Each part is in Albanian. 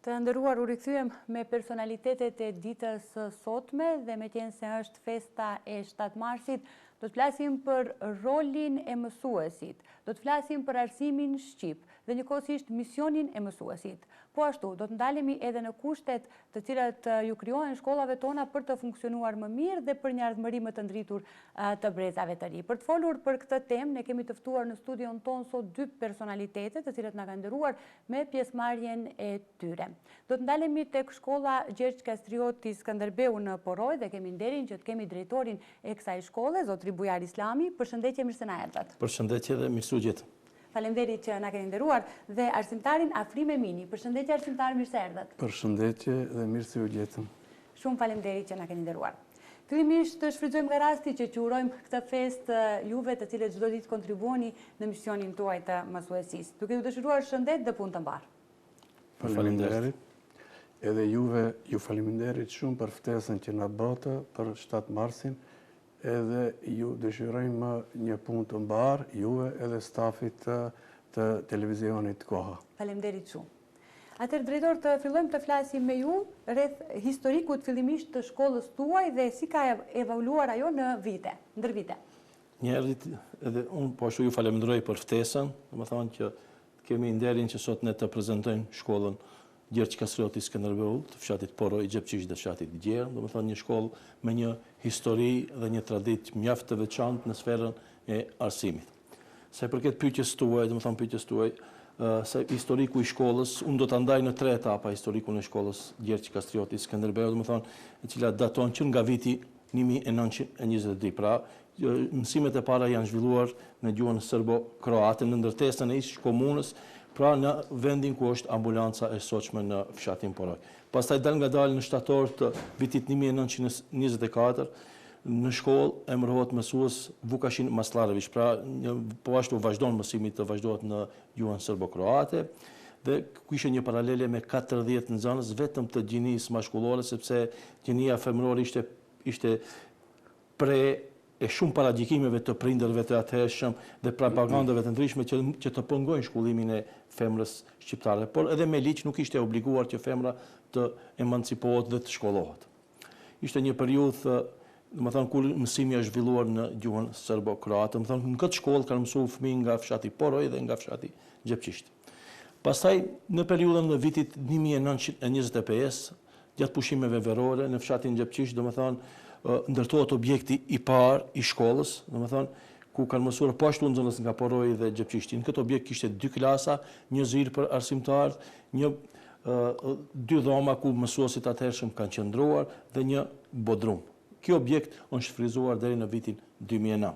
Të nderuar, u rikthyem me personalitetet e ditës sotme dhe me qenë se është festa e 7 marsit, do të flasim për rolin e mësuesit, do të flasim për arsimin shqip dhe njëkohësisht misionin e mësuesit. Po ashtu, do të ndalemi edhe në kushtet të cilat ju krijohen shkollave tona për të funksionuar më mirë dhe për një ardhmëri më të ndritur të brezave të ri. Për të folur për këtë temë, ne kemi të ftuar në studion tonë sot dy personalitete të cilat na kanë nderuar me pjesëmarrjen e tyre. Do të ndalemi tek shkolla Gjergj Kastrioti Skënderbeu në Poroj dhe kemi nderin që të kemi drejtorin e kësaj shkolle, zotri Bujar Islami. Përshëndetje, mirë se na erdhat. Përshëndetje dhe mirësugjet. Faleminderit që na keni nderuar dhe arsimtarin Afrim Emini. Përshëndetje arsimtar, mirë se erdhat. Përshëndetje dhe mirë se u gjetëm. Shumë faleminderit që na keni nderuar. Fillimisht të shfrytëzojmë nga rasti që urojmë këtë festë juve të cilët çdo ditë kontribuoni në misionin tuaj të mësuesisë. Duke ju dëshiruar shëndet dhe punë të mbarë. Faleminderit. Edhe juve ju faleminderit shumë për ftesën që na bëtë për 7 marsin. Edhe ju dëshirojmë një punë të mbarë, juve edhe stafit të televizionit Koha. Faleminderit shumë. Atëherë, drejtor, të fillojmë të flasim me ju rreth historikut fillimisht të shkollës tuaj dhe si ka evoluar ajo në vite, ndër vite. Njerëzit, edhe unë po ashtu ju falenderoj për ftesën, domethënë që kemi nderin që sot ne të prezantojmë shkollën Gjergj Kastrioti Skënderbeu të fshatit Poroj, Gjepqish dhe fshatit Gjerë, domethënë një shkollë me një histori dhe një traditë mjaft të veçantë në sferën e arsimit. Sa i përket pyetjes tuaj, domethënë pyetjes tuaj, se historiku i shkollës, unë do ta ndaj në 3 etapa historikun e shkollës Gjergj Kastrioti Skënderbeu, domethënë e cila daton që nga viti 1922. Pra, mësimet e para janë zhvilluar në gjuhën serbo-kroate në ndërtesën e ish komunës, pra në vendin ku është ambulanca e sotshme në fshatin Poroj. Pastaj dal nga dalë në shtator të vitit 1924, në shkollë emërohet mësues Vukashin Maslarević, pra po ashtu vazhdon mësimi të vazhdohet në gjuhën serbo-kroate dhe kishte një paralele me 40 nxënës vetëm të gjinisë maskullore, sepse gjinia femërore ishte e shumë paragjikimeve të prindërve të atëhershëm dhe propagandave të ndryshme që të pengojnë shkollimin e femrës shqiptare, por edhe me ligj nuk ishte obliguar që femra të emancipohet dhe të shkollohet. Ishte një periudhë, domethënë kur mësimi është zhvilluar në gjuhën serbo-kroate, domethënë në këtë shkollë kanë mësuar fëmijë nga fshati Poroj dhe nga fshati Gjepqish. Pastaj në periudhën e vitit 1925, gjatë pushimeve verore në fshatin Gjepqish, domethënë ndërtohet objekti i parë i shkollës, domethënë ku kanë mësuar po ashtu nxënës nga Poroj dhe Gjepqish. Në këtë objekt kishte 2 klasa, një zyrë për arsimtarët, 2 dhoma ku mësuesit atëhershëm kanë qëndruar dhe një bodrum. Ky objekt është shfryzuar deri në vitin 2009.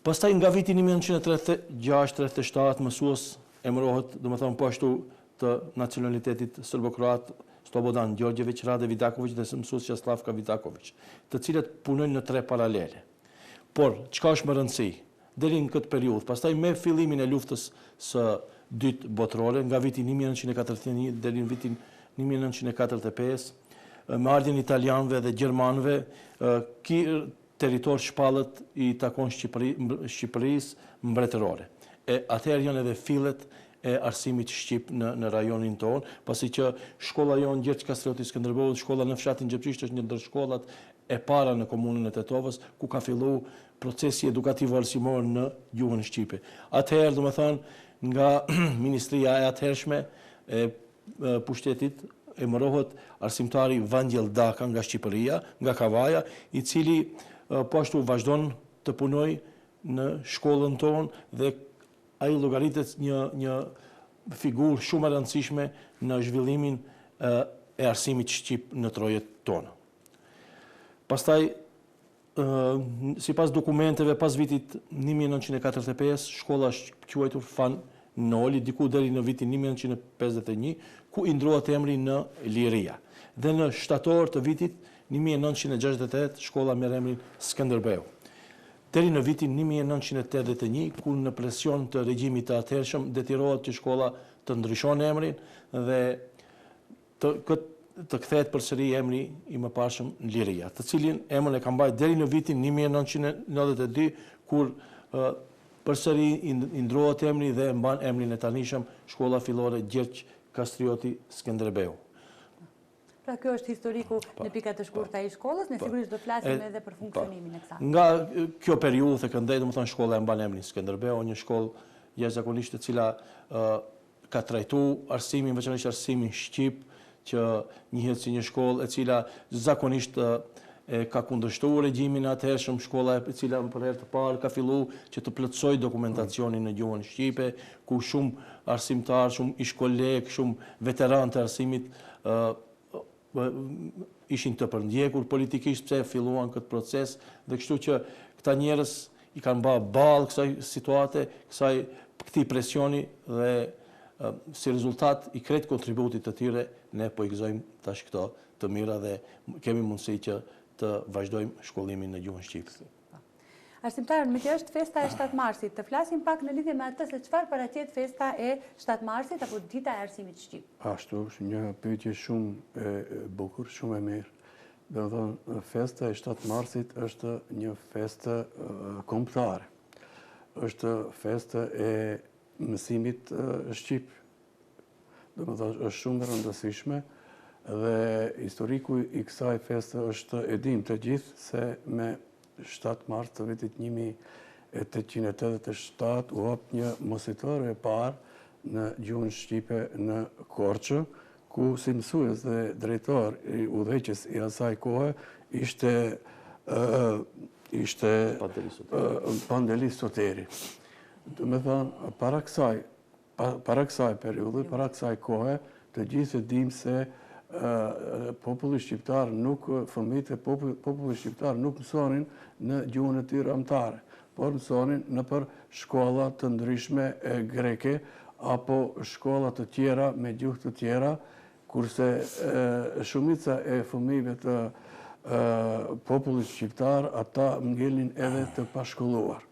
Pastaj nga viti 1936-37 mësues emërohet, domethënë po ashtu të nacionalitetit serbo-kroat Slobodan Đorđević, Rade Vidaković dhe mësuesja Slavka Vidaković, të cilët punojnë në 3 paralele. Por çka është më rëndësi deri në këtë periudhë, pastaj me fillimin e luftës së dytë botërore, nga viti 1941 deri në vitin 1945, me ardhjen e italianëve dhe gjermanëve, ky territor shpallët i takon Shqipërisë mbretërore. E atëherë janë edhe fillet e arsimit shqip në rajonin tonë, pasi që shkolla jonë Gjergj Kastrioti Skënderbeu, shkolla në fshatin Gjepqish është një ndër shkollat e para në komunën e Tetovës, ku ka filluar procesi edukativ arsimor në gjuhën shqipe. Atëherë, domethënë, nga ministria e atëhershme e pushtetit emërohet arsimtari Vangjell Daka nga Shqipëria, nga Kavaja, i cili po ashtu vazhdon të punojë në shkollën tonë dhe ai llogaritet një figurë shumë e rëndësishme në zhvillimin e arsimit shqip në trojet tona. Pastaj, sipas dokumenteve, pas vitit 1945, shkolla është quajtur Fan Noli, diku deri në vitin 1951, ku i ndrohet emri në Liria. Dhe në shtator të vitit 1968, shkolla merr emrin Skënderbeu. Deri në vitin 1981, ku në presion të regjimit të atëhershëm detirohet që shkolla të ndryshon emrin dhe të kthehet përsëri emri i mëparshëm Liria, të cilin emrin e ka mbajtur deri në vitin 1992, kur përsëri i ndrohet emri dhe mban emrin e tanishëm Shkolla Fillore Gjergj Kastrioti Skënderbeu. Pra kjo është historiku në pikat të shkurta i shkollës, ne sigurisht do flasim edhe për funksionimin e kësaj. Nga kjo periudhë të këndej, domethënë shkolla e mban emrin Skënderbeu, një shkollë jashtëzakonisht e cila ka trajtu arsimin, veçanërisht arsimin shqip, që njihet si një shkollë e cila zakonisht ka kundërshtuar regjimin e atëhershëm, shkolla e cila për herë të parë ka filluar që të plotësoj dokumentacionin në gjuhën shqipe, ku shumë arsimtar, shumë ish kolegë, shumë veteranë të arsimit ishin të përndjekur politikisht pse filluan këtë proces, dhe kështu që këta njerëz i kanë bërë ballë kësaj situate, këtij presioni, dhe si rezultat i krejt kontributit të tyre ne po i gëzojmë tash këto të mira dhe kemi mundësi që të vazhdojmë shkollimin në gjuhën shqipe. Arsimtar, me që është festa e 7 marsit, të flasim pak në lidhje me atë se çfarë paraqet festa e 7 marsit apo dita e arsimit shqip. Ashtu është një pyetje shumë e bukur, shumë e mirë. Do të thonë, festa e 7 marsit është një festë kombëtare. Është festa e mësimit shqip. Do të thonë, është shumë e rëndësishme dhe historiku i kësaj feste është e dim të gjithë se me 7 mars të vitit 1887 u hap një mositor e parë në gjuhën shqipe në Korçë, ku si mësues dhe drejtor i udhëheqës i asaj kohe ishte Pandeli Soteri. Do të thonë, para kësaj periudhe, para kësaj kohe, të gjithë e dim se populli shqiptar fëmijët e popullit shqiptar nuk mësonin në gjuhën e tyre amtare, por mësonin nëpër shkolla të ndryshme greke apo shkolla të tjera me gjuhë të tjera, kurse shumica e fëmijëve të popullit shqiptar ata ngelnin edhe të pashkolluar.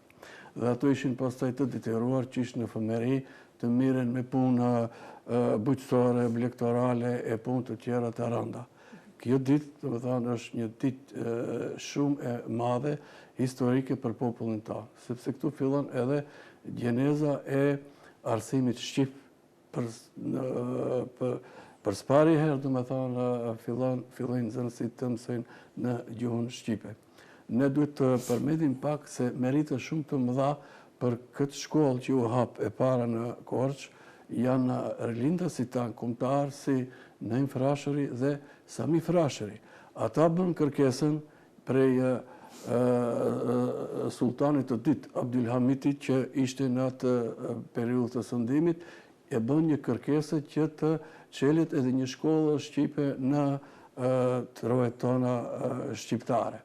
Dhe ato ishin pastaj të detyruar që ishtë në fëmijëri të miren me punë bujqësore, blegtorale e punë të tjera të rënda. Kjo ditë, do të thonë, është një ditë shumë e madhe historike për popullin tonë, sepse këtu fillon edhe gjeneza e arsimit shqip. Për s'pari herë, do të thonë, fillojnë nxënësit të mësojnë në gjuhën shqipe. Ne duhet të përmendim pak se merita shumë të mëdha për këtë shkollë që u hap e para në Korçë, janë rilindësit tanë kombëtar si Naim Frashëri dhe Sami Frashëri. Ata bën kërkesën prej sultanit të ditë, Abdulhamiti, që ishte në atë periudhë të sundimit, e bën një kërkesë që të çelet edhe një shkollë shqipe në trojet tona shqiptare.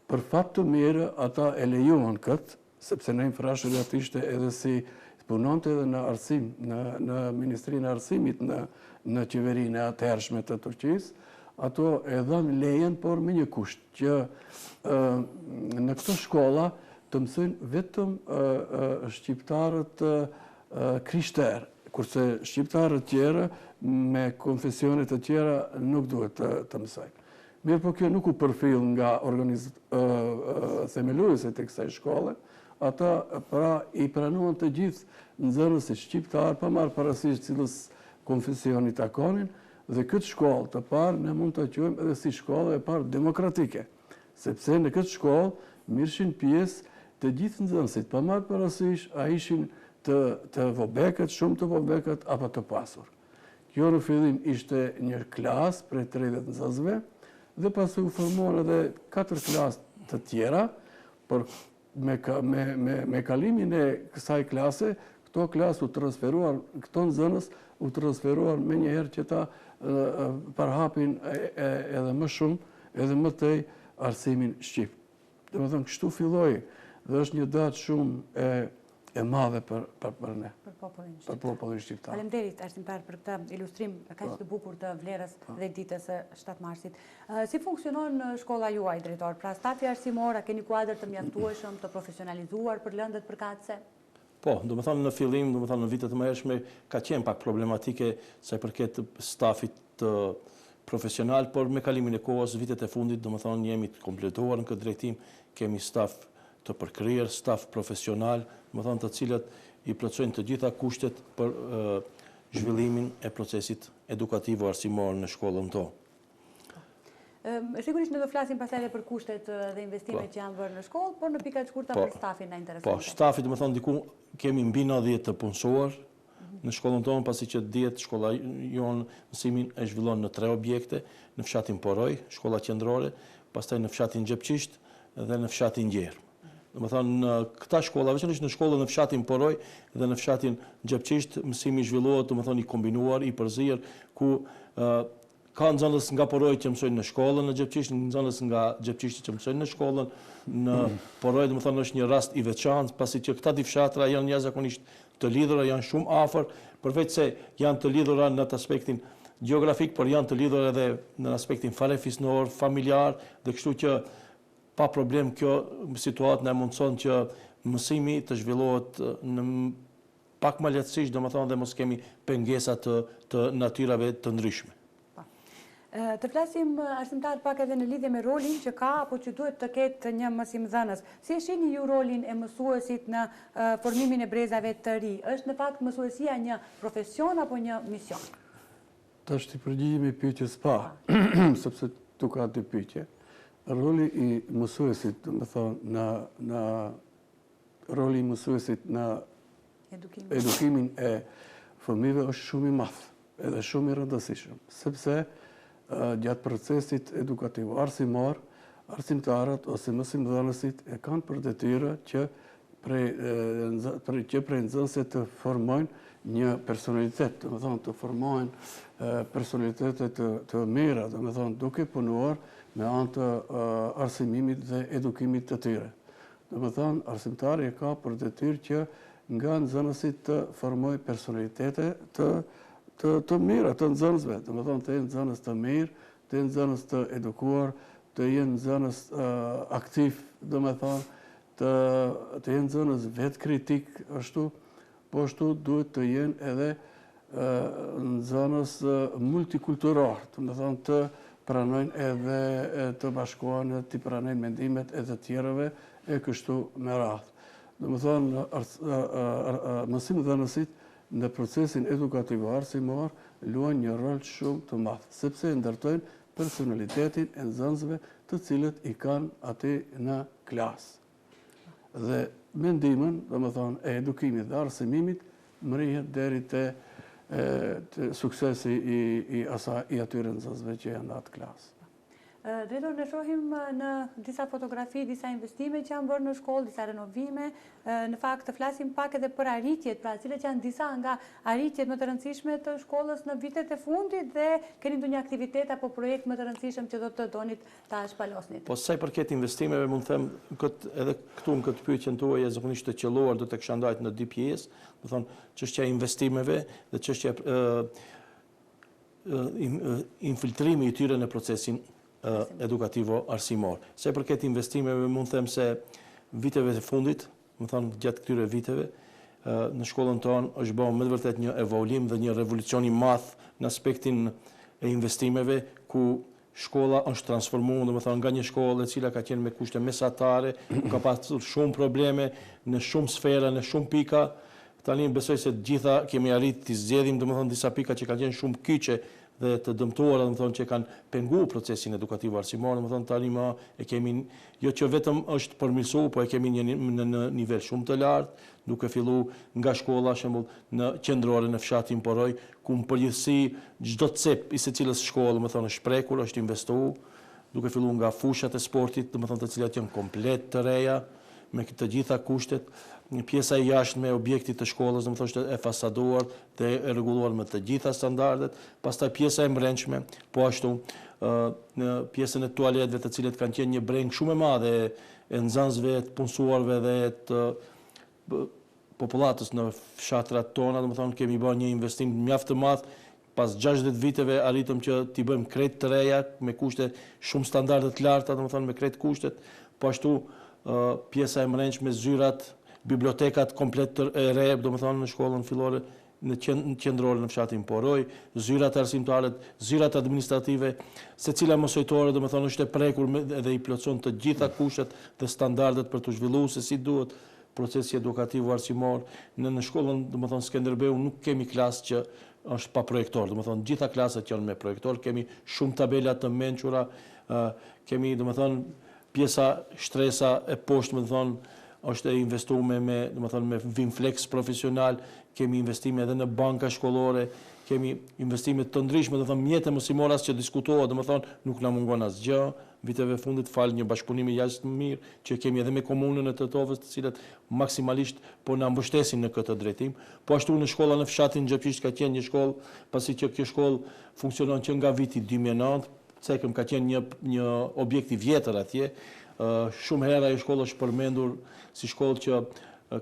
Për fat të mirë, ata e lejuan këtë, sepse Naim Frashëri atë ishte edhe si punonte edhe në arsim, në Ministrinë e Arsimit, në qeverinë e atëhershme të Turqisë, ato e dhanë lejen, por me një kusht, që në këto shkolla të mësojnë vetëm shqiptarët krishterë, kurse shqiptarët tjerë me konfesionet të tjera nuk duhet të mësojnë. Mirë, po kjo nuk u përfill nga themeluesit e kësaj shkolle, ata i pranuan të gjithë nxënësit shqiptar, pa marrë parasysh cilës konfesioni takonin, dhe këtë shkollë të parë ne mund të quajmë edhe si shkollë e parë demokratike, sepse në këtë shkollë mirëshin pjesë të gjithë nxënësit, pa marrë parasysh a ishin të vobekët, shumë të vobekët apo të pasur. Kjo në fillim ishte një klasë prej 30 nxënësve, dhe pasu u formuan edhe 4 klasë të tjera, por me kalimin e kësaj klase, këto klasë u transferuar, këto nxënës u transferuar me njëherë që ta përhapin edhe më shumë, edhe më tej arsimin shqip. Dhe më thëmë, kështu filloi, dhe është një datë shumë e madhe për ne, për popullin shqiptar. Faleminderit, arsimtar, për këtë ilustrim kaq të bukur të vlerës dhe ditës së 7 marsit. Si funksionon shkolla juaj, drejtor? Pra, stafi arsimor, a keni kuadër të mjaftueshëm, të profesionalizuar për lëndët përkatëse? Po, do më thonë në fillim, do më thonë në vitet më hershme, ka qenë pak problematike sa i përket stafit të profesional, por me kalimin e kohës, vitet e fundit, do më thonë jemi të kompletuar në këtë drejtim, kemi staf të përkryer, staf profesional, më thonë të cilët i plotësojnë të gjitha kushtet për zhvillimin e procesit edukativ arsimor në shkollën tonë. Sigurisht ne do flasim pastaj edhe për kushtet dhe investimet që janë bërë në shkollë, por në pika të shkurta për stafin na intereson. Po, stafi domethënë diku kemi mbi 90 të punësuar në shkollën tonë, pasi që dihet shkolla jon mësimin e zhvillon në 3 objekte, në fshatin Poroj, shkolla qendrore, pastaj në fshatin Gjepçisht dhe në fshatin Gjerm. Domethënë në këta shkolla, veçanërisht në shkollën në fshatin Poroj dhe në fshatin Gjepçisht, mësimi zhvillohet domethënë i kombinuar, i përzier, ku ka nxënës nga Poroj që mësojnë në shkollën në Gjepçisht, nxënës nga Gjepçishti që mësojnë në shkollën në Poroj, domethënë është një rast i veçantë, pasi që këta dy fshatra janë jashtëzakonisht të lidhura, janë shumë afër, përveç se janë të lidhura në atë aspektin gjeografik, por janë të lidhura edhe në aspektin falefisnor, familjar, dhe kështu që pa problem kjo situatë na mundson që mësimi të zhvillohet në pak më lehtësisht, domethënë dhe mos kemi pengesa të natyrave të ndryshme. Të flasim arsimtar pak edhe në lidhje me rolin që ka apo që duhet të ketë një mësimdhënës. Si e shihni ju rolin e mësuesit në formimin e brezave të ri? Është në fakt mësuesia një profesion apo një mision? Tash të përgjigjemi pyetjes pa, sepse tu ka dy pyetje. Roli i mësuesit, domethënë në roli i mësuesit në edukimin e fëmijëve është shumë i madh, edhe shumë i rëndësishëm, sepse gjatë procesit edukativ arsimor, arsimtarët ose mësimdhënësit e kanë për detyrë që prej nxënësve të formojnë një personalitet, domethënë të formojnë personalitete të mira, domethënë duke punuar me anë të arsimimit dhe edukimit të tyre. Domethënë arsimtari e ka për detyrë që nga nxënësit të formojë personalitete të mira, të nxënësve, domethënë të jenë nxënës të mirë, të jenë nxënës të edukuar, të jenë nxënës aktiv, domethënë të jenë nxënës vetë kritik ashtu, po ashtu duhet të jenë edhe nxënës multikulturor, domethënë të pranojnë edhe të bashkohen, të pranojnë mendimet e të tjerëve e kështu me radhë. Domethënë mësimdhënësit në procesin edukativ arsimor luajnë një rol shumë të madh, sepse ndërtojnë personalitetin e nxënësve të cilët i kanë aty në klasë. Dhe mendimin, domethënë e edukimit dhe arsimimit, mrihet deri te suksesi i atyre nxënësve që janë në atë klasë. Drejtor, ne shohim në disa fotografi, disa investime që janë bërë në shkollë, disa renovime. Në fakt të flasim pak edhe për arritjet, pra cilat janë disa nga arritjet më të rëndësishme të shkollës në vitet e fundit dhe keni ndonjë aktivitet apo projekt më të rëndësishëm që do të donit ta shpalosnit? Po sa i përket investimeve, mund të them edhe këtu në këtë pyetjen tuaj e zakonisht të qelluar do të kisha ndajt në 2 pjesë, do të thonë çështja e investimeve dhe çështja infiltrimi i tyre në procesin edukativo arsimor. Se përket investimeve, mund të them se viteve të fundit, më thonë gjatë këtyre viteve, në shkollën tonë është bërë me të vërtet një evoluim dhe një revolucion i madh në aspektin e investimeve, ku shkolla është transformuar, domethënë nga një shkollë e cila ka qenë me kushte mesatare, ka pasur shumë probleme në shumë sfera, në shumë pika. Tani besoj se të gjitha kemi arritur të zgjedhim domethënë disa pika që kanë qenë shumë kyçe dhe të dëmtuara, domethënë që kanë penguar procesin edukativ arsimor, domethënë tani më e kemi jo që vetëm është përmirësuar, po e kemi në nivel shumë të lartë, duke filluar nga shkolla shembull në qendrore në fshatin Poroj, ku në përgjithësi çdo cep i secilës shkolle, domethënë është prekur, është investuar, duke filluar nga fushat e sportit, domethënë të cilat janë komplet të reja me të gjitha kushtet. Një pjesa e jashtme e objektit të shkollës, domethënë është e fasaduar dhe e rregulluar me të gjitha standardet, pastaj pjesa e brendshme, po ashtu në pjesën e tualetëve, të cilët kanë qenë një breng shumë e madhe e nxënësve, të punësuarve dhe të popullatës në fshatrat tona, domethënë kemi bërë një investim mjaft të madh. Pas 60 viteve arritëm që t'i bëjmë krejt të reja me kushte shumë standarde të larta, domethënë me krejt kushtet, po ashtu pjesa e brendshme, zyrat, bibliotekat komplet të reja, domethënë në shkollën fillore në qendrore në fshatin Poroj, zyrat arsimtare, zyrat administrative, secila mësojtore domethënë është e prekur dhe i plotson të gjitha kushtet dhe standardet për të zhvilluar se si duhet procesi edukativ arsimor. Në shkollën domethënë Skënderbeu nuk kemi klasë që është pa projektor, do më thonë gjitha klasat janë me projektor, kemi shumë tabelat të menqura, kemi do më thonë pjesa shtresa e poshtë, do më thonë është e investuar me Vinflex profesional, kemi investime edhe në banka shkollore, kemi investime të ndryshme, do thonë mjete mësimoras që diskutohet, do më thonë nuk na mungon asgjë, viteve fundit fal një bashkëpunimi jashtë mirë që kemi edhe me komunën e Tetovës, të cilët maksimalisht po na mbështesin në këtë drejtim. Po ashtu në shkolla në fshatin Xhepqisht ka qenë një shkollë, pasi që kjo shkollë funksionon që nga viti 2009, cekëm ka qenë një objekt i vjetër atje. Shumë herë ajo shkollë është përmendur si shkollë që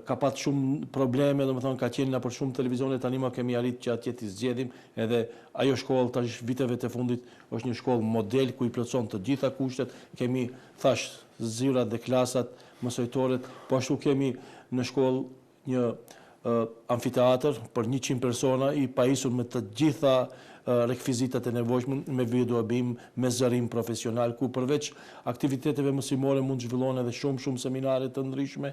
ka pat shumë probleme, do më thonë ka qenë në për shumë televizione, tani ma kemi arrit që atje t'i zgjedhim, edhe ajo shkollë tash viteve të fundit është një shkollë model ku i plotson të gjitha kushtet, kemi thash zyrat dhe klasat mësojtoret, po ashtu kemi në shkollë një amfiteatër për 100 persona i pajisur me të gjitha rekvizitat e nevojshme, me videoabim, me zërim profesional, ku përveç aktiviteteve mësimore mund zhvillon edhe shumë seminare të ndryshme.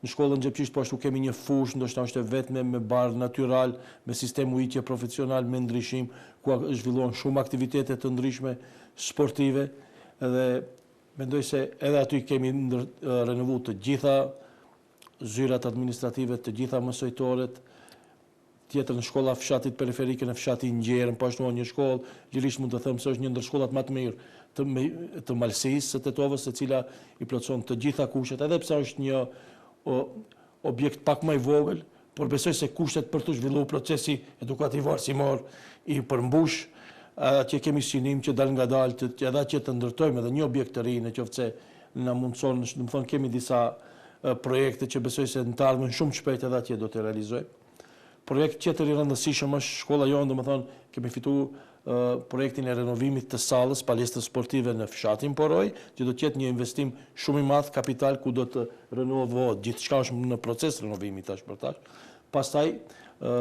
Në shkollën Xhepqisht po ashtu kemi një fushë, ndoshta është e vetme me bar natyral, me sistem ujitje profesional me ndryshim, ku zhvillohen shumë aktivitete të ndryshme sportive, edhe mendoj se edhe aty kemi renovuar të gjitha zyrat administrative, të gjitha mësojtoret. Tjetër në shkolla fshatit periferike në fshatin Ngjerën, po ashtu një shkollë, lirisht mund të them se është një ndër shkollat më të mirë të Malësisë, së Tetovës, e cila i plotson të gjitha kushtet, edhe pse është një objekt pak më i vogël, por besoj se kushtet për të zhvilluar procesi edukativ arsimor i përmbush, që kemi synim që dal nga dalë edhe që të ndërtojmë edhe një objekt të ri, nëse na mundson, do të thonë kemi disa projekte që besoj se në të ardhmen shumë shpejt edhe atje do të realizojmë. Projekt tjetër i rëndësishëm është shkolla jonë, do të thonë kemi fituar projektin e renovimit të sallës palestrës sportive në fshatin Poroj, që do të jetë një investim shumë i madh kapital ku do të renovohet gjithçka është në proces renovimi tash për tash. Pastaj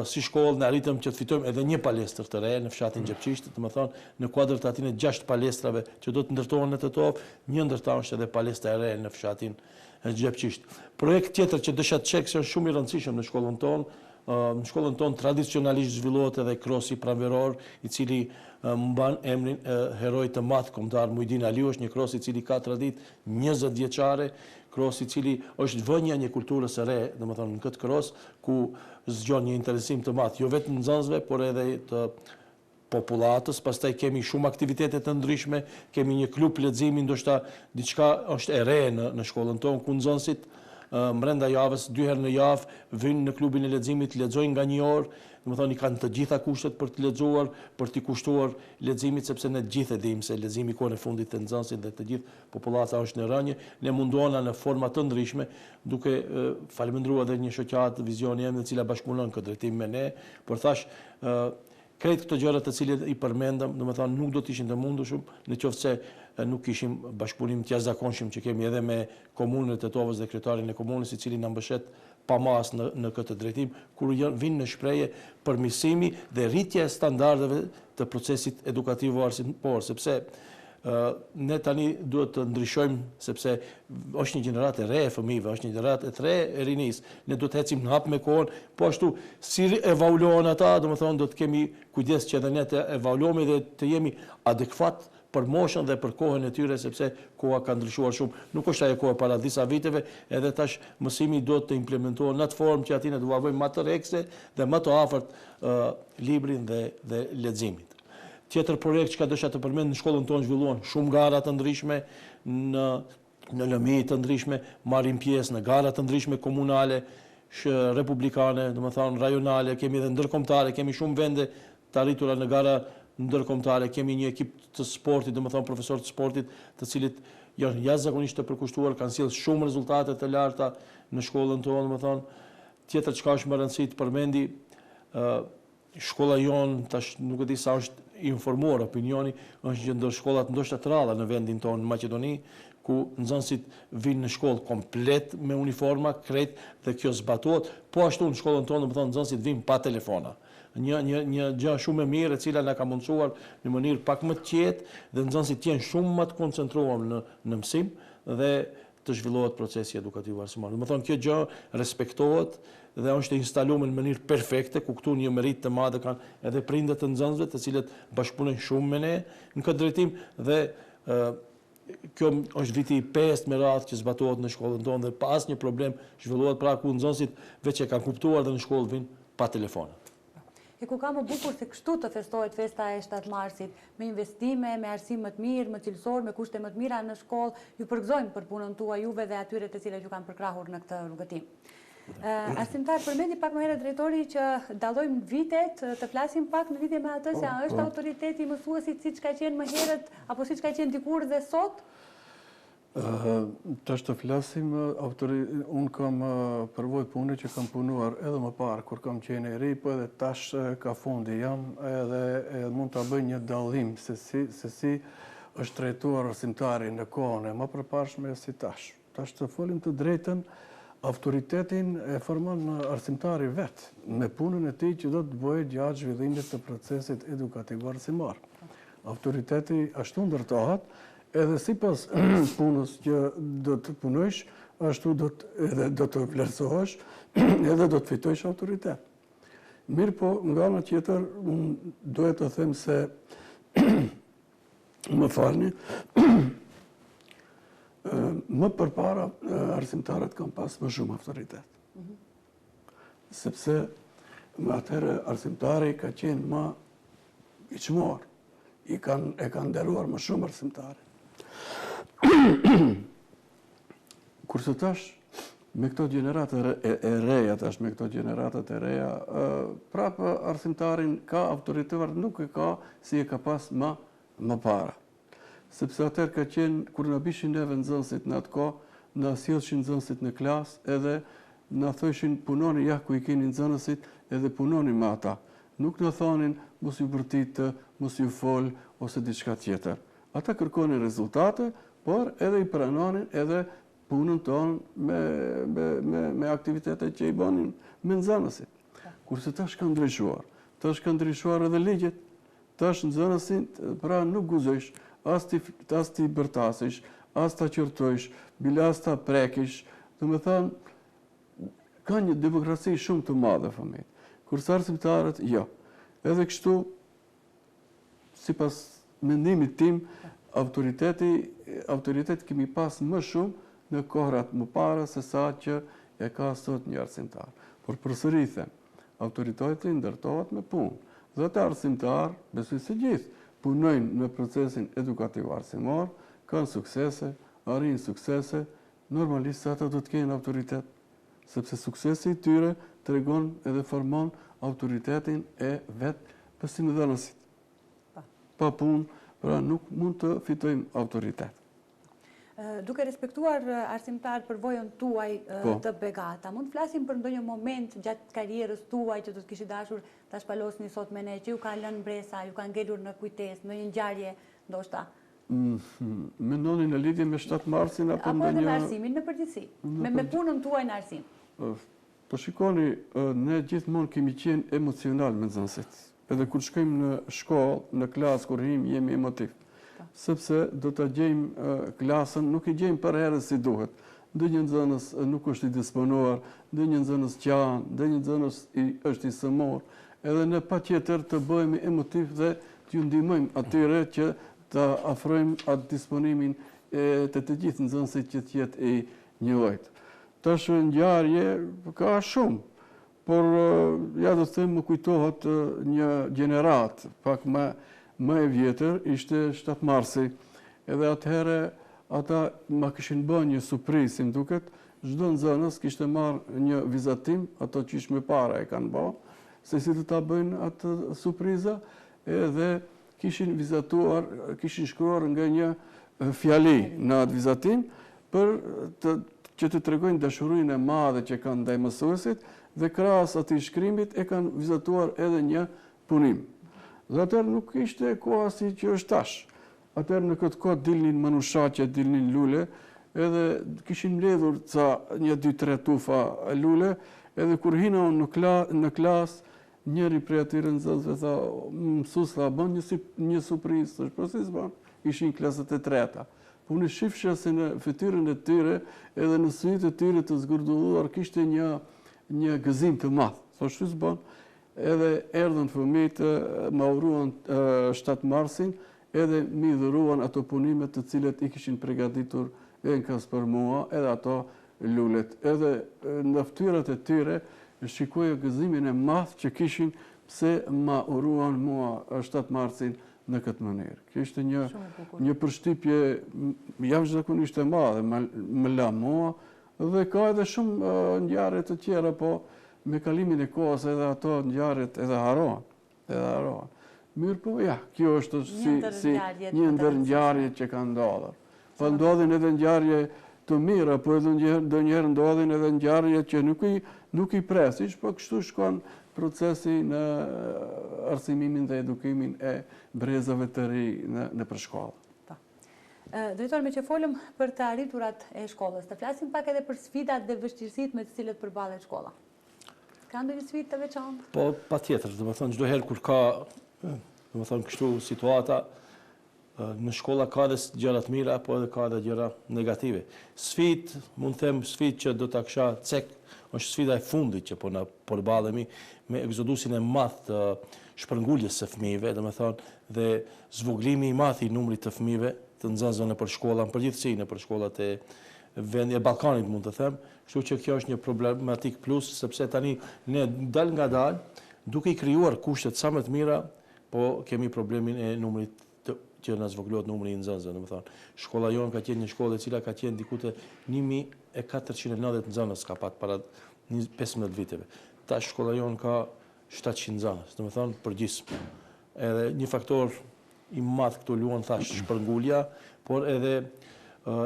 si shkollë ne arritëm që të fitojmë edhe një palestër të re në fshatin Xhepqisht, do të thonë në kuadër të atyre 6 palestrave që do të ndërtohen në Tetovë, një ndër ta është edhe palestra e re në fshatin Xhepqisht. Projekt tjetër që dëshat çek se është shumë i rëndësishëm në shkollën tonë. Në shkollën tonë tradicionalisht zhvillohet edhe krosi pranveror, i cili mban emrin heroj të madh kombëtar Mujdin Aliu, është një kros i cili ka traditë 20 vjeçare, kros i cili është vënia një kulturës së re, domethënë në këtë kros ku zgjon një interesim të madh, jo vetëm nxënësve, por edhe të popullatës. Pastaj kemi shumë aktivitete të ndryshme, kemi një klub leximi, ndoshta diçka është e re në shkollën tonë ku nxënësit brenda javës, 2 herë në javë, vinë në klubin e leximit, lexojnë nga 1 orë, domethënë i kanë të gjitha kushtet për të lexuar, për të kushtuar leximit, sepse ne gjithë e dimë se leximi kohën e fundit të nxënësit dhe të gjithë popullata është në rënje, ne mundohena në forma të ndryshme, duke falëndruar edhe një shoqat Vizioni Emri, e cila bashkëpunon këtë drejtim me ne, por thash krejt këto gjëra të cilat i përmendëm, domethënë nuk do të ishin të mundueshëm nëse nuk kishim bashkëpunim të jashtëzakonshëm që kemi edhe me komunën e Tetovës dhe kryetarin e komunës, i cili na mbështet pa mas në këtë drejtim, kur vinë në shprehje përmirësimi dhe rritja e standardeve të procesit edukativ arsimor, sepse ne tani duhet të ndryshojmë, sepse është një gjenerat e re e fëmijëve, është një gjenerat e re e rinis, ne duhet të ecim në hap me kohën, po ashtu si evaluohen ata, domethënë do të kemi kujdes që edhe ne të evaluohemi dhe të jemi adekuat për moshën dhe për kohën e tyre, sepse koha ka ndryshuar shumë. Nuk është ajo koha para disa viteve, edhe tash mësimi do të implementohet në atë formë që aty ne duhet bëjmë më të rekse dhe më të afërt librin dhe leximit. Tjetër projekt që dësha të përmend, në shkollën tonë zhvilluan shumë gara të ndryshme, në lëmi të ndryshme, marrim pjesë në gara të ndryshme komunale, republikane, domethënë rajonale, kemi edhe ndërkombëtare, kemi shumë vende të arritura në gara ndërkombëtare, kemi një ekip të sportit, domethënë profesorë të sportit, të cilët janë jashtëzakonisht të përkushtuar, kanë sjellë shumë rezultate të larta në shkollën tonë, domethënë. Tjetër çka është më rëndësi të përmendi, shkolla jonë tash nuk e di sa është informuar opinioni, është një ndër shkollat ndoshta të ralla në vendin tonë në Maqedoni, ku nxënësit vinë në shkollë komplet me uniforma, krejt, dhe kjo zbatohet, po ashtu në shkollën tonë, domethënë nxënësit vinë pa telefona. Një gjë shumë e mirë, e cila na ka mundsuar në mënyrë pak më të qetë dhe nxënësit janë shumë më të koncentruar në mësim dhe të zhvillohet procesi edukativ arsimor. Domethënë kjo gjë respektohet dhe është instaluar në mënyrë perfekte, ku këtu një meritë të madhe kanë edhe prindët të nxënësve, të cilët bashkëpunojnë shumë me ne në këtë drejtim dhe kjo është viti i 5 me radhë që zbatohet në shkollën tonë dhe pa asnjë problem zhvillohet pra ku nxënësit veç e kanë kuptuar dhe në shkollë vinë pa telefonat. E ku ka më bukur se kështu të festohet festa e 7 marsit, me investime, me arsim më të mirë, më cilësor, me kushte më të mira në shkollë, ju përgëzojmë për punën tuaj juve dhe atyre të cilët ju kanë përkrahur në këtë rrugëtim. Arsimtar, përmendi pak më herët drejtori që dallojmë vitet, të flasim pak në lidhje me atë se a është autoriteti mësuesit siç ka qenë më herët apo siç ka qenë dikur dhe sot? Tash të flasim, unë kam përvojë pune që kam punuar edhe më parë, kur kam qenë i ri, po edhe tash ka fundi jam, edhe mund të bëj një dallim se si është trajtuar arsimtari në kohën e më përparshme si tash. Tash të folim të drejtën, autoritetin e formon në arsimtari vetë, me punën e tij që do të bëjë gjatë zhvillimit të procesit edukativ arsimor. Autoriteti ashtu ndërtohet, edhe sipas punës që do të punojsh, ashtu edhe do të vlerësohesh, edhe do të fitojsh autoritet. Mirë po, nga ana tjetër, unë duhet të them se më falni, më përpara arsimtarët kanë pas më shumë autoritet. Sepse më atëherë arsimtari ka qenë më i çmuar, e kanë nderuar më shumë arsimtari. Kurse tash, me këto gjeneratat e reja, prapë arsimtarin ka autoritetar, nuk e ka si e ka pas më para. Sepse atër ka qenë, kur në bishin neve nxënësit në atë kohë, në sjellshin nxënësit në klasë, edhe në thoshin punoni ja ku i keni nxënësit, edhe punoni me ata. Nuk në thonin, mos ju bërtitë, mos ju fol, ose diçka tjetër. Ata kërkonin rezultate, por edhe i pranonin edhe punën tonë me aktivitetet që i bënin me nxënësit. Kurse tash ka ndryshuar. Tash ka ndryshuar edhe ligjet. Tash nxënësit pra nuk guxojsh, as ti bërtasish, as ta qërtojsh, bile as ta prekish. Do me thënë, ka një demokraci shumë të madhe fëmijët. Kurse arsimtarët, jo. Edhe kështu, sipas mendimit tim, autoritet kemi pas më shumë në kohrat më para se sa që e ka sot një arsimtar. Por përsëri them, autoriteti ndërtohet me punë. Dhe të arsimtar, besoj se gjithë, punojnë në procesin edukativ arsimor, kanë suksese, arrin suksese, normalisht ata do të kenë autoritet, sepse suksesi i tyre tregon edhe formon autoritetin e vetë pësimdhënësit. Pa punë, pra nuk mund të fitojmë autoritet. Duke respektuar arsimtar përvojën tuaj të begata, mund të flasim për ndonjë moment gjatë karrierës tuaj që do të kishit dashur ta shpalosni sot me ne, që ju ka lënë bresa, ju ka ngelur në kujtesë, ndonjë ngjarje ndoshta? Mendoni në lidhje me 7 marsin apo edhe me arsimin në përgjithësi, me punën tuaj në arsim? Po shikoni, ne gjithmonë kemi qenë emocional me nxënësit. Edhe kur shkojmë në shkollë, në klasë, kur jemi emotiv. Sepse do të gjejmë klasën, nuk i gjejmë për herë si duhet. Ndonjë nxënës nuk është i disponuar, ndonjë nxënës qanë, ndonjë nxënës është i sëmor. Edhe ne patjetër të bëhemi emotiv dhe t'ju ndihmojmë atyre që të afrojmë atë disponimin të gjithë nxënësit që të jetë i njëjtë. Tash ngjarje ka shumë. Por, ja do të them, më kujtohet një gjenerat, pak më e vjetër, ishte 7 marsi. Edhe atëherë, ata ma kishin bërë një surprizë, si më duket, çdo nxënës kishte marrë një vizatim, ato që ishme para e kanë bërë, se si të ta bëjnë atë surpriza, edhe kishin vizatuar, kishin shkruar nga një fjali në atë vizatim, që të tregojnë dashurinë e madhe që kanë ndaj mësuesit, dhe krahas atij shkrimit e kanë vizatuar edhe një punim. Dhe atëherë nuk ishte koha si që është tash. Atëherë në këtë kohë dilnin manushaqe, dilnin lule, edhe kishin mbledhur një 2-3 tufa lule, edhe kur hina unë në klasë, njëri prej atyre nxënësve tha, mësues tha, bën një surprizë, po si s'bën? Ishin klasat e treta. Po unë shifsha se në fytyrën e tyre, edhe në sytë e tyre të zgurdulluar, kishte një një gëzim të madh. Thosh çu s'bën, edhe erdhën fëmijët, ma uruan 7 marsin, edhe mi dhuruan ato punimet të cilët i kishin përgatitur enkas për mua, edhe ato lulet. Edhe në fytyrat e tyre shikoja gëzimin e madh që kishin pse ma uruan mua 7 marsin në këtë mënyrë. Kjo ishte një përshtypje jashtëzakonisht e madhe, më la mua, dhe ka edhe shumë ngjarje të tjera, po me kalimin e kohës edhe ato ngjarjet edhe harohen. Mirë po, ja, kjo është si një ndër ngjarjet që kanë ndodhur. Po ndodhin edhe ngjarje të mira, po edhe ndonjëherë ndodhin edhe ngjarje që nuk i presish, po kështu shkon procesi në arsimimin dhe edukimin e brezave të ri në përshkollë. Drejtor, me që folëm për të arriturat e shkollës, të flasim pak edhe për sfidat dhe vështirësitë me të cilët përballet shkolla. Ka ndonjë sfidë të veçantë? Po, patjetër, domethënë çdo herë kur ka, domethënë kështu situata, në shkolla ka dhe gjëra të mira, po edhe ka dhe gjëra negative. Sfidë, mund të them sfidë që do ta kisha cek, është sfida e fundit që po na përballemi me eksodusin e madh të shpërnguljes së fëmijëve, domethënë, dhe zvoglimi i madh i numrit të fëmijëve të nxënësve nëpër shkolla, në përgjithësi nëpër shkollat e vendit e Ballkanit, mund të them. Kështu që kjo është një problematik plus, sepse tani ne dal nga dal, duke i krijuar kushtet sa më të mira, po kemi problemin e numrit që na zvoglohet numri i nxënësve, domethënë. Shkolla jonë ka qenë një shkollë e cila ka qenë diku te 1490 nxënës ka pat para 15 viteve. Tash shkolla jonë ka 700 nxënës, domethënë përgjithësi. Edhe një faktor i madh këtu luan thash shpërngulja, por edhe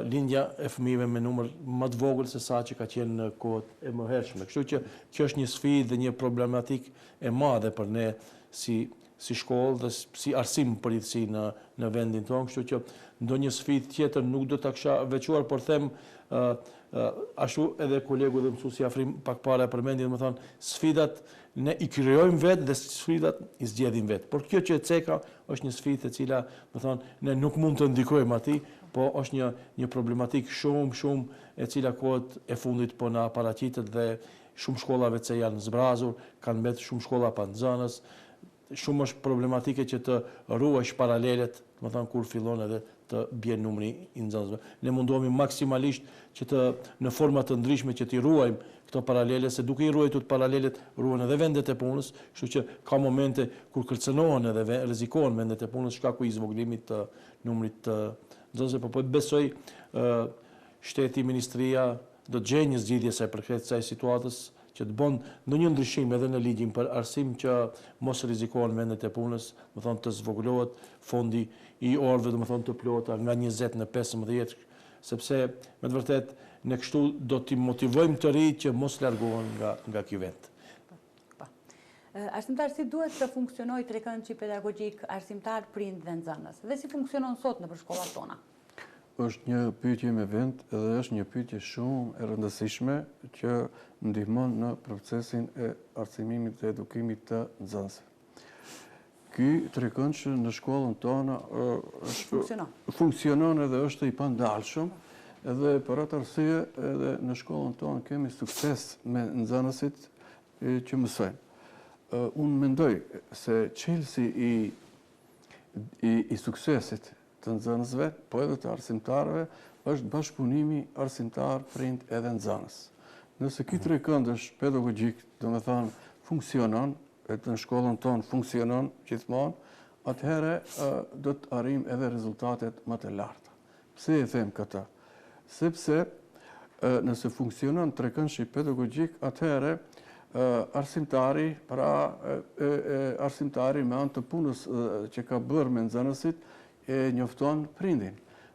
lindja e fëmijëve me numër më të vogël se sa që ka qenë në kohët e mëhershme. Kështu që kjo është një sfidë dhe një problematik e madhe për ne si shkollë dhe si arsim përgjithësi në vendin tonë, kështu që ndonjë sfidë tjetër nuk do ta kisha veçuar, por them ashtu edhe kolegu dhe mësuesi Afrim pak para përmendi, domethënë sfidat ne i krijojmë vetë dhe sfidat i zgjedhim vetë. Por kjo që e ceka është një sfidë e cila, domethënë, ne nuk mund të ndikojmë atij, po është një problematik shumë e cila kohët e fundit po na paraqitet dhe shumë shkolla vetë se janë zbrazur, kanë mbetur shumë shkolla pa nxënës. Shumë është problematike që të ruash paralelet, domethënë kur fillon edhe të bjen numri i nxënësve. Ne mundohemi maksimalisht që në forma të ndryshme që t'i ruajmë këto paralele, se duke i ruajtur paralelet ruhen edhe vendet e punës, kështu që ka momente kur kërcënohen edhe rrezikohen vendet e punës shkaku i zvoglimit të numrit të nxënësve, po besoj shteti, ministria do të gjejë një zgjidhje sa i përket kësaj situatës, që të bën ndonjë ndryshim edhe në ligjin për arsim që mos rrezikohen vendet e punës, domethënë të zvoglohet fondi i orëve, domethënë të plota nga 20 në 15, sepse me të vërtet ne kështu do t'i motivojmë të rinjt që mos largohen nga ky vend. Arsimtar, si duhet të funksionojë trekëndshi pedagogjik arsimtar, prind dhe nxënës? Dhe si funksionon sot nëpër shkollat tona? Është një pyetje me vend dhe është një pyetje shumë e rëndësishme që ndihmon në procesin e arsimimit dhe edukimit të nxënësve. Ky trekëndsh në shkollën tonë funksionon edhe është i pandalshëm, edhe për atë arsye edhe në shkollën tonë kemi sukses me nxënësit që mësojnë. Unë mendoj se çelësi i suksesit të nxënësve, po edhe të arsimtarëve, është bashkëpunimi arsimtar, prind edhe nxënës. Nëse ky trekëndësh pedagogjik, domethënë, funksionon, në shkollën tonë funksionon gjithmonë, atëherë do të arrijmë edhe rezultatet më të larta. Pse e them këtë? Sepse nëse funksionon trekëndshi pedagogjik, atëherë arsimtari, arsimtari me anë të punës që ka bërë me nxënësit, e njofton prindin.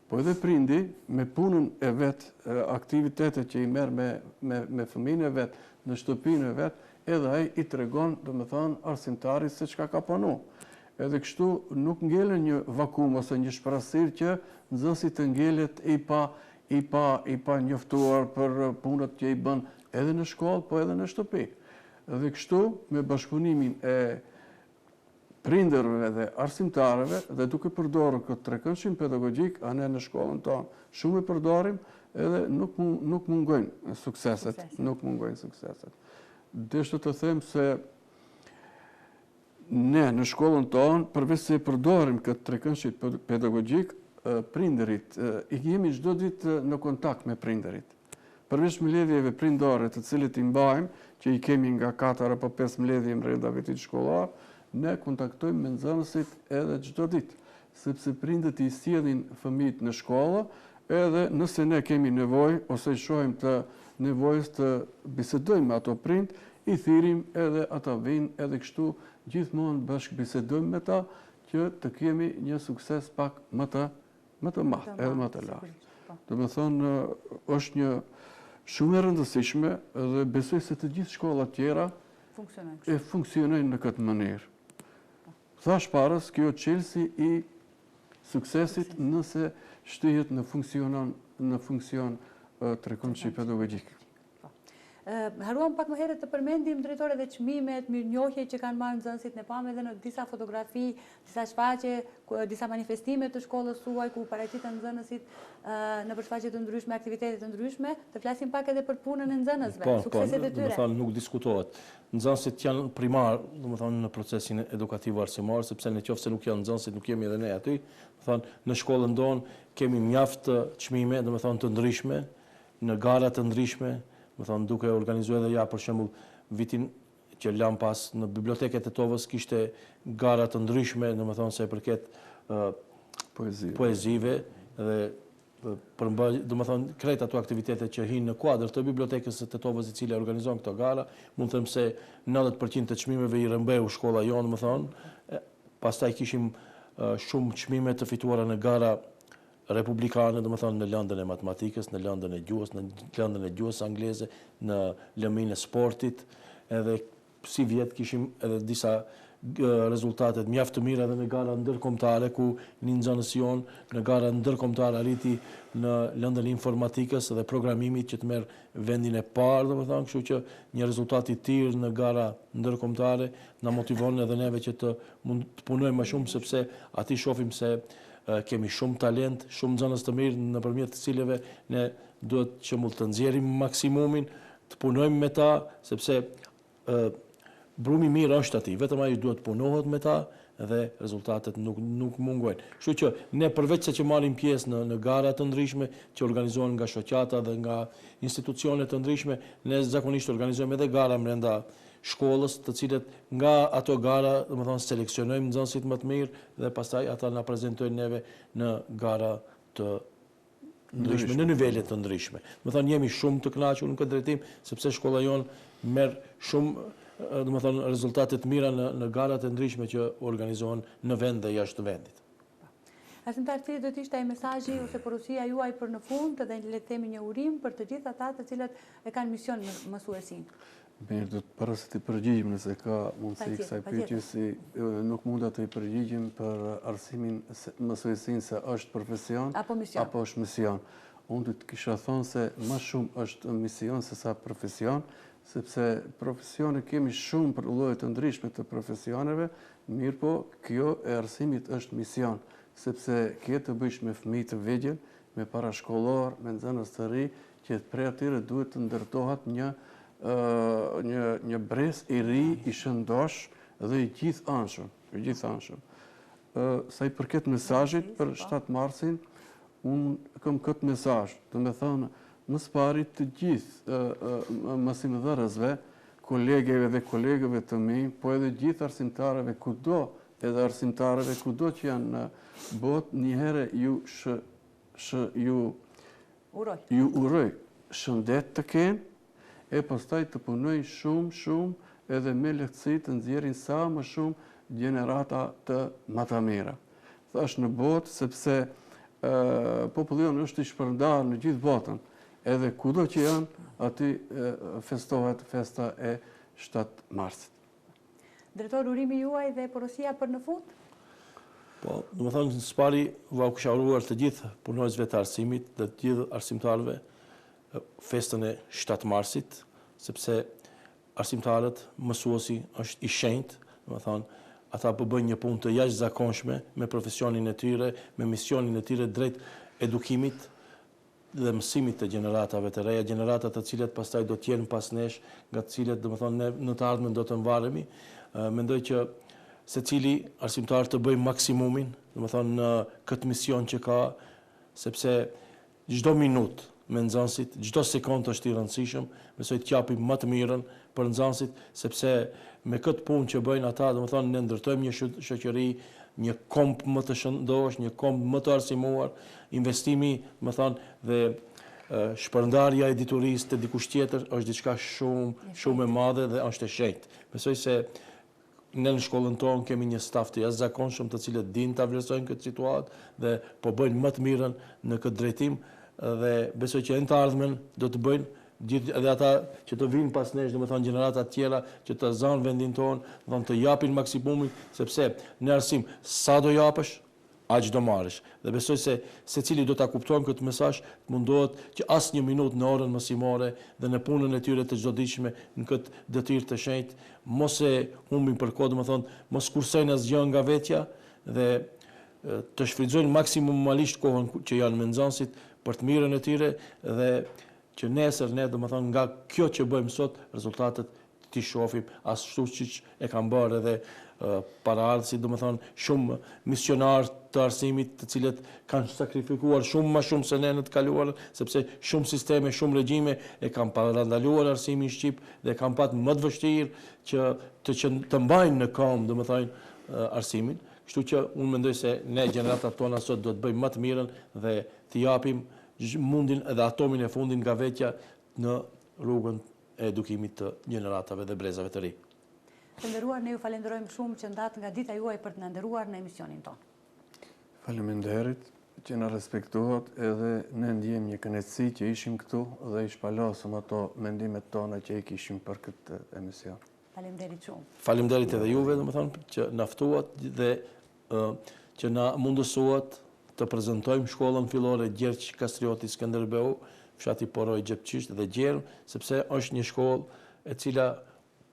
Po edhe prindi me punën e vet, aktivitetet që i merr me fëmijën e vet në shtëpinë e vet, edhe ai i tregon, domethënë, arsimtarit se çka ka punu. Edhe kështu nuk ngelen një vakum ose një shprasir që nxënësi të ngelet i pa njoftuar për punët që i bën edhe në shkollë, po edhe në shtëpi. Edhe kështu me bashkëpunimin e prindërve dhe arsimtarëve dhe duke përdorur këtë trekëndshim pedagogjik, ne në shkollën tonë shumë e përdorim edhe nuk mungojnë sukseset. deshte të them se ne në shkollën tonë, përveç se përdorim këtë trekëndshit pedagogjik, prindërit, i jemi çdo ditë në kontakt me prindërit. Përveç mbledhjeve prindore të cilët i mbajmë, që i kemi nga 4 apo 5 mbledhje brenda vitit shkollar, ne kontaktojmë me nxënësit edhe çdo ditë, sepse prindët i sjellin fëmijët në shkollë, edhe nëse ne kemi nevojë ose shohim të nevojës të bisedojmë me ato prind, i thirrim edhe ata vinë edhe kështu gjithmonë bashkë bisedojmë me ta që të kemi një sukses pak më të madh, edhe më të lartë. Do të thonë, është një shumë e rëndësishme dhe besoj se të gjithë shkollat tjera funksionojnë në këtë mënyrë. Thash parës, kjo çelësi i suksesit nëse shtihet në funksion trekëndshi pedagogjik. Haruam pak më herët të përmendim drejtore dhe çmimet, mirënjohje që kanë marrë nxënësit, ne pamë edhe në disa fotografi, disa shfaqje, disa manifestime të shkollës suaj ku paraqiten nxënësit në shfaqje të ndryshme, aktivitete të ndryshme, të flasim pak edhe për punën e nxënësve, sukseset e tyre. Po, nuk diskutohet. Nxënësit janë primar, domethënë në procesin edukativ arsimor, sepse nëse nuk janë nxënësit, nuk jemi edhe ne aty. Domethënë në shkollën tonë kemi mjaft çmime, domethënë të ndryshme, në gara të ndryshme. Më thonë, duke organizuar edhe për shembull vitin që lam pas në biblioteket e Tovës kishte gara të ndryshme, domethënë se përket poezive dhe domethënë krejt ato aktivitete që hinë në kuadër të bibliotekës së Tovës, i cila organizon këto gara, mund të them se 90% të çmimeve i rëmbeu shkolla jonë, domethënë. Pastaj kishim shumë çmime të fituara në gara republikane, domethënë në lëndën e matematikës, në lëndën e gjuhës, në lëndën e gjuhës angleze, në lëmin e sportit, edhe si vjet kishim edhe disa rezultate mjaft të mira edhe në gara ndërkombëtare ku një nxënës jon në gara ndërkombëtare arriti në lëndën e informatikës dhe programimit që të merr vendin e parë, domethënë, kështu që një rezultat i tillë në gara ndërkombëtare na motivon edhe neve që të mund të punojmë më shumë, sepse aty shohim se kemi shumë talent, shumë nxënës të mirë nëpërmjet të cilëve ne duhet që mund të nxjerrim maksimumin, të punojmë me ta, sepse brumi mirë është aty, vetëm ai duhet punohet me ta dhe rezultatet nuk mungojnë. Kështu që ne përveç se që marrim pjesë në gara të ndryshme që organizohen nga shoqata dhe nga institucione të ndryshme, ne zakonisht organizojmë edhe gara brenda shkollës, të cilët nga ato gara, domethënë, seleksionojmë nxënësit më të mirë dhe pastaj ata na prezantojnë neve në gara të ndryshme, në nivele të ndryshme. Domethënë, jemi shumë të kënaqur në këtë drejtim, sepse shkolla jonë merr shumë, domethënë, rezultate të mira në garat e ndryshme që organizohen në vend dhe jashtë vendit. Arsimtar, cili do të ishte ai mesazhi ose porosia juaj për në fund dhe le të themi një urim për të gjithë ata të cilët e kanë mision mësuesin? Mirë, do të para se të përgjigjim nëse ka mundësi kësaj pyetje, si nuk mund të përgjigjim për arsimin mësuesin se është profesion apo është mision. Unë do të kisha thonë se më shumë është mision se sa profesion, sepse profesione kemi shumë për lloje të ndryshme të profesioneve, mirë po kjo e arsimit është mision, sepse ke të bësh me fëmijë të vegjël, me parashkollor, me nxënës të ri, që prej atyre duhet të ndërtohet një brez i ri, i shëndosh dhe i gjithanshëm. Sa i përket mesazhit për 7 marsin, unë kam këtë mesazh, do të thonë, mos pari të gjithë mësimdhërësve, kolegeve dhe kolegëve të mi, po edhe gjithë arsimtarëve kudo, edhe arsimtarëve kudo që janë në botë, njëherë ju uroj shëndet të kenë, e pastaj të punojnë shumë edhe me lehtësi të nxjerrin sa më shumë gjenerata të më të mira. Thash në botë sepse populloni është i shpërndarë në gjithë botën, edhe kudo që janë, aty festohet festa e 7 marsit. Drejtor, urimi juaj dhe porosia për në fund? Po, domethënë, së pari u kisha uruar të gjithë punonjësve të arsimit dhe të gjithë arsimtarëve festën e 7 marsit, sepse arsimtarët, mësuesi është i shenjtë, domethënë, ata po bëjnë një punë të jashtëzakonshme me profesionin e tyre, me misionin e tyre drejt edukimit, dhe mësimit të gjeneratave të reja, gjeneratat të cilet pastaj do t'jenë pas nesh, nga të cilet ne në të ardhmen do të mvaremi. Mendoj që secili arsimtar të bëjë maksimumin, në këtë mision që ka, sepse çdo minutë me nxënësit, çdo sekond është i rëndësishëm, besoj të japim më të mirën për nxënësit, sepse me këtë punë që bëjnë ata, ne ndërtojmë një shoqëri, një komp më të shëndosh, një komp më të arsimuar, investimi, dhe shpërndarja e diturisë të dikush tjetër është diçka shumë e madhe dhe është e shenjtë. Besoj se ne në shkollën tonë kemi një staf të jashtëzakonshëm të cilët dinë ta vlerësojnë këtë situatë dhe po bëjnë më të mirën në këtë drejtim dhe besoj që në të ardhmen do të bëjnë edhe ata që të vinë pas nesh, gjenerata të tjera që të zanë vendin tonë, të japin maksimumin, sepse në arsim sa do japësh, aq do marrësh. Dhe besoj se secili do ta kuptojnë këtë mesazh, mundohet që asnjë minutë në orën mësimore dhe në punën e tyre të çdoditshme në këtë detyrë të shenjtë, mos e humbin për kohë, mos kursojnë asgjë nga vetja dhe të shfrytëzojnë maksimalisht kohën që janë me nxënësit për të mirën e tyre dhe që nesër ne nga kjo që bëjmë sot rezultatet t'i shohim ashtu siç e kanë bërë edhe paraardhësit, shumë misionar të arsimit të cilët kanë sakrifikuar shumë më shumë se ne në të kaluarën, sepse shumë sisteme, shumë regjime e kanë parandaluar arsimin shqip dhe kanë patë më të vështirë që të mbajnë në këmbë, arsimin. Kështu që unë mendoj se ne gjeneratat tona sot do të bëjmë më të mirën dhe të japim mundin edhe atomin e fundin nga vetja në rrugën e edukimit të gjeneratave dhe brezave të ri. Të nderuar, ne ju falenderojmë shumë që ndatë nga dita juaj për të na nderuar në emisionin tonë. Faleminderit që na respektuat edhe ne ndjem një kënaqësi që ishim këtu dhe i shpalosëm ato mendimet tona që i kishim për këtë emision. Faleminderit shumë. Faleminderit edhe juve, që na ftuat dhe që na mundësuat të prezantojmë shkollën fillore Gjergj Kastrioti Skënderbeu, fshati Poroj Gjepçisht dhe Gjerm, sepse është një shkollë e cila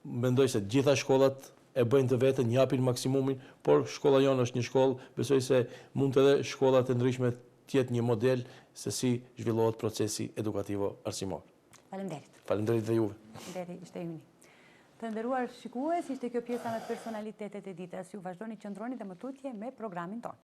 mendoj se gjitha shkollat e bëjnë të vetën, japin maksimumin, por shkolla jonë është një shkollë, besoj se mund edhe shkollat e ndryshme të jetë një model se si zhvillohet procesi edukativo arsimor. Faleminderit. Faleminderit dhe juve. Faleminderit, ishte yuni. Të nderuar shikues, ishte kjo pjesa me personalitetet e ditës. Ju vazhdoni qëndroni dhe më tutje me programin tonë.